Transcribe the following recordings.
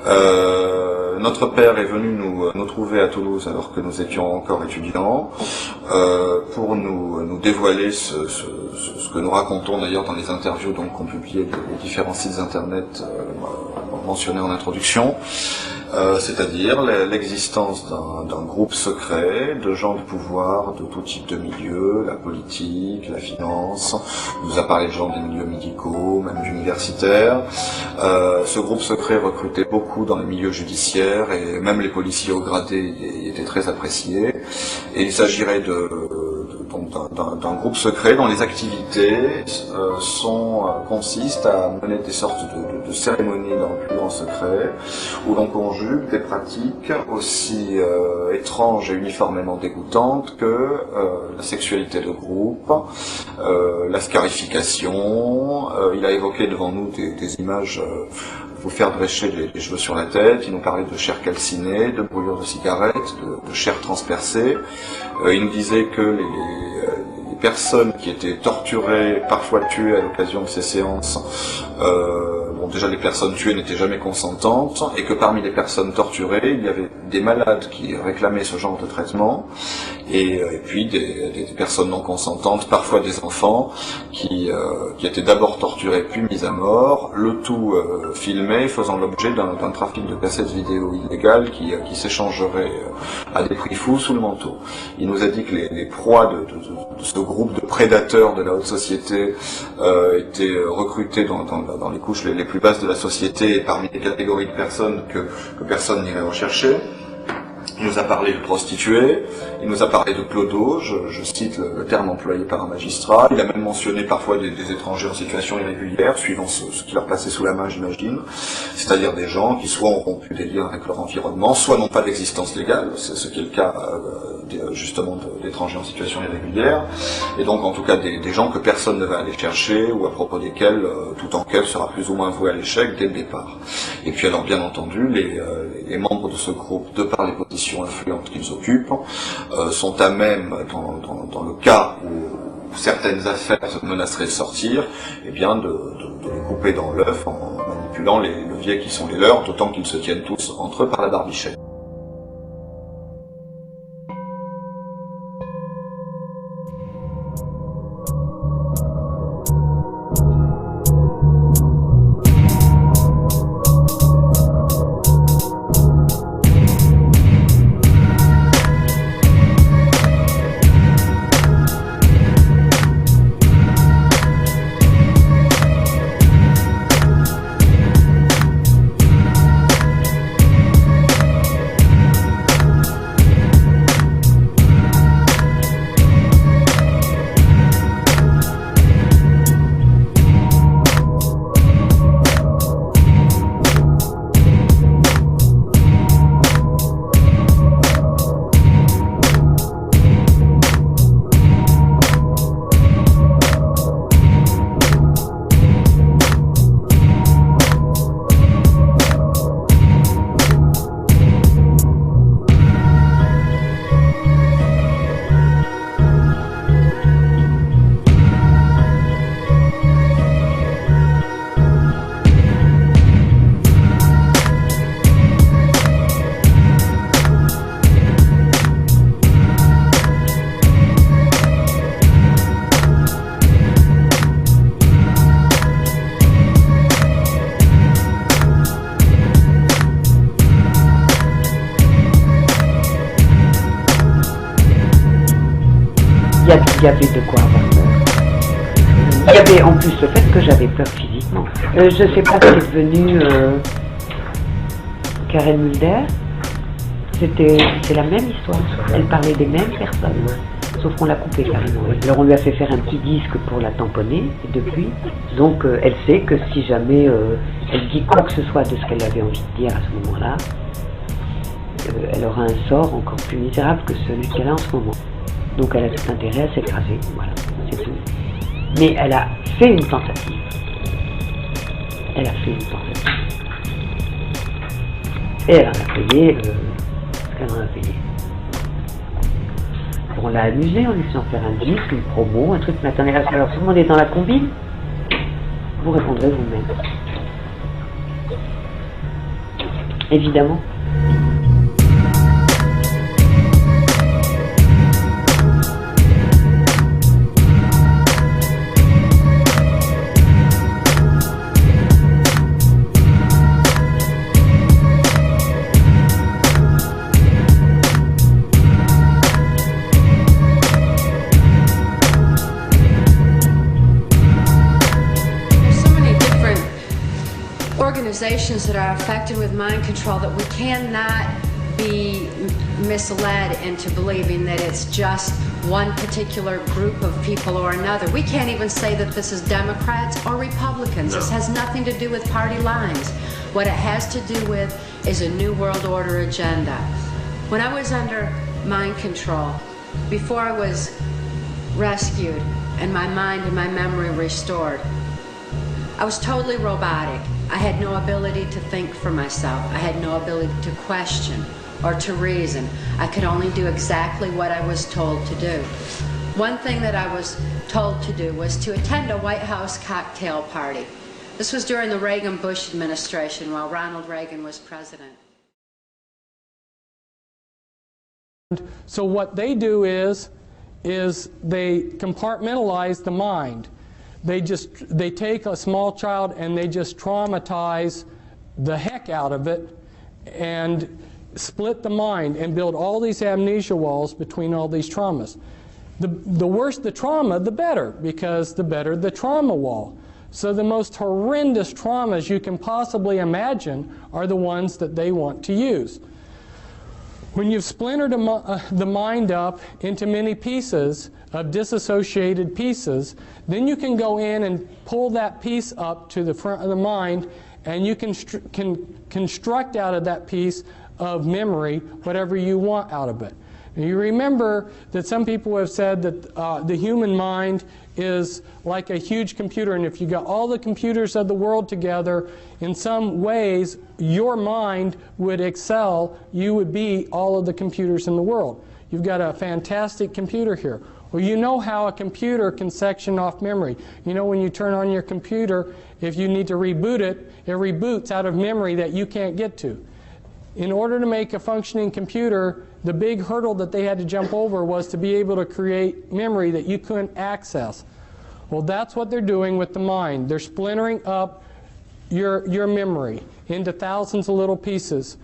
Notre père est venu nous trouver à Toulouse alors que nous étions encore étudiants pour nous dévoiler ce que nous racontons d'ailleurs dans les interviews qu'ont publiées les différents sites internet mentionnés en introduction. C'est-à-dire l'existence d'un groupe secret de gens de pouvoir de tout type de milieux, la politique, la finance, il nous a parlé de gens des milieux médicaux, même universitaires. Ce groupe secret recrutait beaucoup dans les milieux judiciaires et même les policiers haut gradés étaient très appréciés. Et il s'agirait d'un groupe secret dont les activités consistent à mener des sortes de cérémonies dans le plus grand secret, où l'on conjugue des pratiques aussi étranges et uniformément dégoûtantes que la sexualité de groupe, la scarification. Il a évoqué devant nous des images vous faire drécher les cheveux sur la tête. Il nous parlait de chair calcinée, de brûlures de cigarettes, de chair transpercée. Il nous disait que les personnes qui étaient torturées, parfois tuées à l'occasion de ces séances, déjà les personnes tuées n'étaient jamais consentantes, et que parmi les personnes torturées, il y avait des malades qui réclamaient ce genre de traitement, et puis des personnes non consentantes, parfois des enfants, qui étaient d'abord torturés puis mis à mort, le tout filmé, faisant l'objet d'un trafic de cassettes vidéo illégales qui s'échangerait à des prix fous sous le manteau. Il nous a dit que les proies de ce groupe de prédateurs de la haute société étaient recrutés dans les couches les plus basses de la société et parmi les catégories de personnes que personne n'irait rechercher. Il nous a parlé de prostituées, il nous a parlé de clodos, je cite le terme employé par un magistrat. Il a même mentionné parfois des étrangers en situation irrégulière, suivant ce qui leur passait sous la main, j'imagine. C'est-à-dire des gens qui soit ont rompu des liens avec leur environnement, soit n'ont pas d'existence légale, c'est ce qui est le cas justement d'étrangers en situation irrégulière, et donc en tout cas des gens que personne ne va aller chercher, ou à propos desquels toute enquête sera plus ou moins vouée à l'échec dès le départ. Et puis alors bien entendu, les membres de ce groupe, de par les positions influentes qu'ils occupent, sont à même, dans le cas où certaines affaires menaceraient de sortir, eh bien de les couper dans l'œuf en manipulant les leviers qui sont les leurs, d'autant qu'ils se tiennent tous entre eux par la barbichette. Il y avait de quoi avoir peur. Il y avait en plus le fait que j'avais peur physiquement. Je ne sais pas si c'est devenu Karen Mulder. C'est la même histoire. Elle parlait des mêmes personnes. Sauf qu'on l'a coupée carrément. Alors on lui a fait faire un petit disque pour la tamponner, et depuis. Donc elle sait que si jamais elle dit quoi que ce soit de ce qu'elle avait envie de dire à ce moment-là, elle aura un sort encore plus misérable que celui qu'elle a en ce moment. Donc elle a tout intérêt à s'écraser, voilà, c'est tout. Mais elle a fait une tentative. Elle a fait une tentative. Et elle en a payé ce qu'elle en a payé. On l'a amusée en lui faisant faire un disque, une promo, un truc. Mais attendez, alors tout le monde est dans la combine. Vous répondrez vous-même. Évidemment. Organizations that are affected with mind control, that we cannot be misled into believing that it's just one particular group of people or another. We can't even say that this is Democrats or Republicans. No. This has nothing to do with party lines. What it has to do with is a New World Order agenda. When I was under mind control, before I was rescued and my mind and my memory restored, I was totally robotic. I had no ability to think for myself. I had no ability to question or to reason. I could only do exactly what I was told to do. One thing that I was told to do was to attend a White House cocktail party. This was during the Reagan-Bush administration while Ronald Reagan was president. So what they do is they compartmentalize the mind. They take a small child and they just traumatize the heck out of it and split the mind and build all these amnesia walls between all these traumas. The worse the trauma, the better, because the better the trauma wall. So the most horrendous traumas you can possibly imagine are the ones that they want to use. When you've splintered the mind up into many pieces of disassociated pieces, then you can go in and pull that piece up to the front of the mind, and you can construct out of that piece of memory whatever you want out of it. Now, you remember that some people have said that the human mind is like a huge computer, and if you got all the computers of the world together, in some ways your mind would excel. You would be all of the computers in the world. You've got a fantastic computer here. Well, you know how a computer can section off memory. You know, when you turn on your computer, if you need to reboot it, it reboots out of memory that you can't get to. In order to make a functioning computer, the big hurdle that they had to jump over was to be able to create memory that you couldn't access. Well, that's what they're doing with the mind. They're splintering up your memory into thousands of little pieces.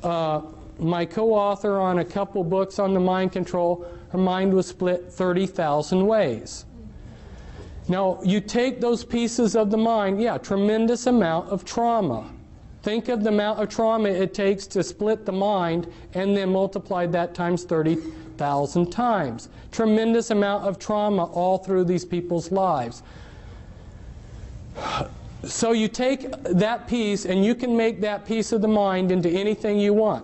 My co-author on a couple books on the mind control, her mind was split 30,000 ways. Now, you take those pieces of the mind, yeah, tremendous amount of trauma. Think of the amount of trauma it takes to split the mind and then multiply that times 30,000 times. Tremendous amount of trauma all through these people's lives. So you take that piece and you can make that piece of the mind into anything you want.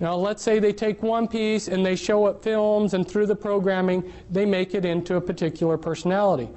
Now let's say they take one piece and they show it films, and through the programming they make it into a particular personality.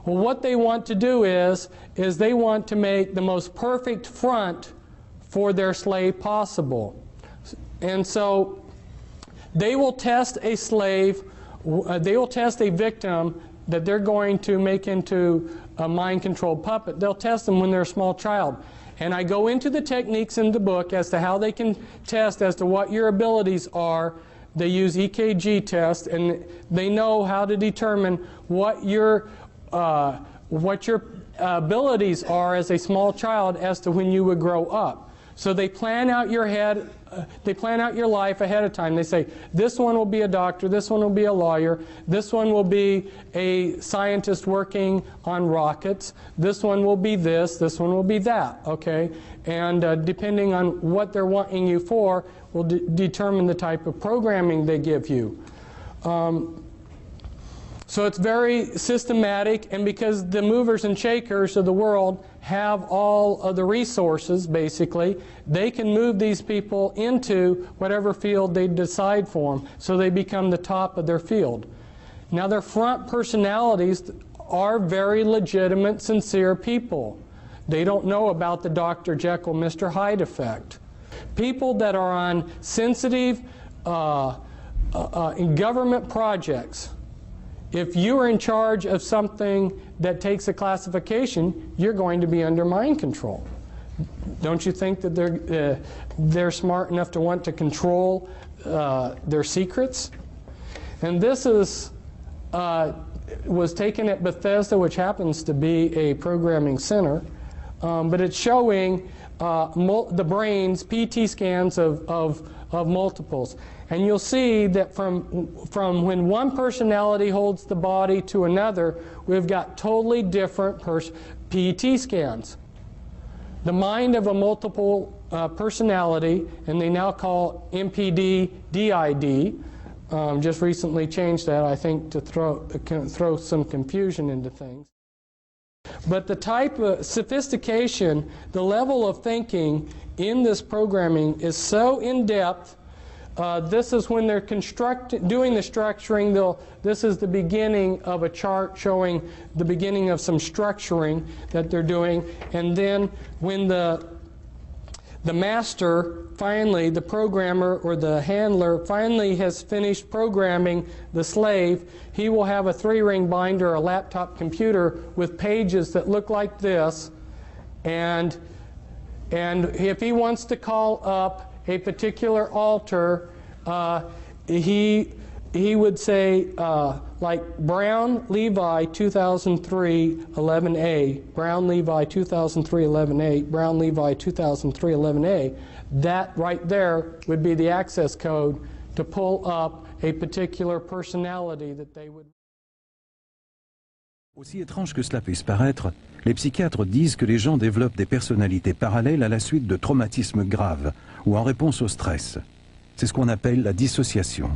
Well, what they want to do is they want to make the most perfect front for their slave possible. And so they will test a slave, they will test a victim that they're going to make into a mind-controlled puppet. They'll test them when they're a small child. And I go into the techniques in the book as to how they can test as to what your abilities are. They use EKG tests, and they know how to determine what your abilities are as a small child as to when you would grow up. So they plan out your life ahead of time. They say, this one will be a doctor, this one will be a lawyer, this one will be a scientist working on rockets, this one will be this one will be that, okay? And depending on what they're wanting you for will determine the type of programming they give you. So it's very systematic, and because the movers and shakers of the world have all of the resources, basically, they can move these people into whatever field they decide for them, so they become the top of their field. Now, their front personalities are very legitimate, sincere people. They don't know about the Dr. Jekyll, Mr. Hyde effect. People that are on sensitive in government projects, if you are in charge of something that takes a classification, you're going to be under mind control. Don't you think that they're smart enough to want to control their secrets? And this is was taken at Bethesda, which happens to be a programming center, but it's showing the brain's PT scans of multiples. And you'll see that from when one personality holds the body to another, we've got totally different PET scans. The mind of a multiple personality, and they now call MPD DID, just recently changed that, I think, to throw some confusion into things. But the type of sophistication, the level of thinking in this programming is so in-depth. This is when they're doing the structuring. This is the beginning of a chart showing the beginning of some structuring that they're doing. And then when the master finally, the programmer or the handler finally has finished programming the slave, he will have a 3-ring binder, a laptop computer with pages that look like this. And if he wants to call up a particular altar, he would say like Brown Levi 2003 11A, Brown Levi 2003 11A, Brown Levi 2003 11A. That right there would be the access code to pull up a particular personality that they would. Aussi étrange que cela puisse paraître, les psychiatres disent que les gens développent des personnalités parallèles à la suite de traumatismes graves ou en réponse au stress. C'est ce qu'on appelle la dissociation.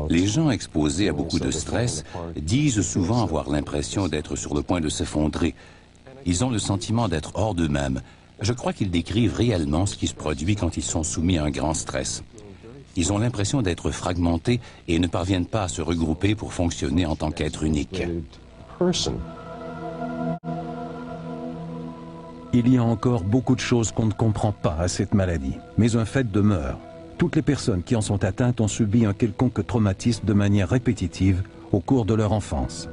Les gens exposés à beaucoup de stress disent souvent avoir l'impression d'être sur le point de s'effondrer. Ils ont le sentiment d'être hors d'eux-mêmes. Je crois qu'ils décrivent réellement ce qui se produit quand ils sont soumis à un grand stress. Ils ont l'impression d'être fragmentés et ne parviennent pas à se regrouper pour fonctionner en tant qu'être unique. Il y a encore beaucoup de choses qu'on ne comprend pas à cette maladie, mais un fait demeure. Toutes les personnes qui en sont atteintes ont subi un quelconque traumatisme de manière répétitive au cours de leur enfance.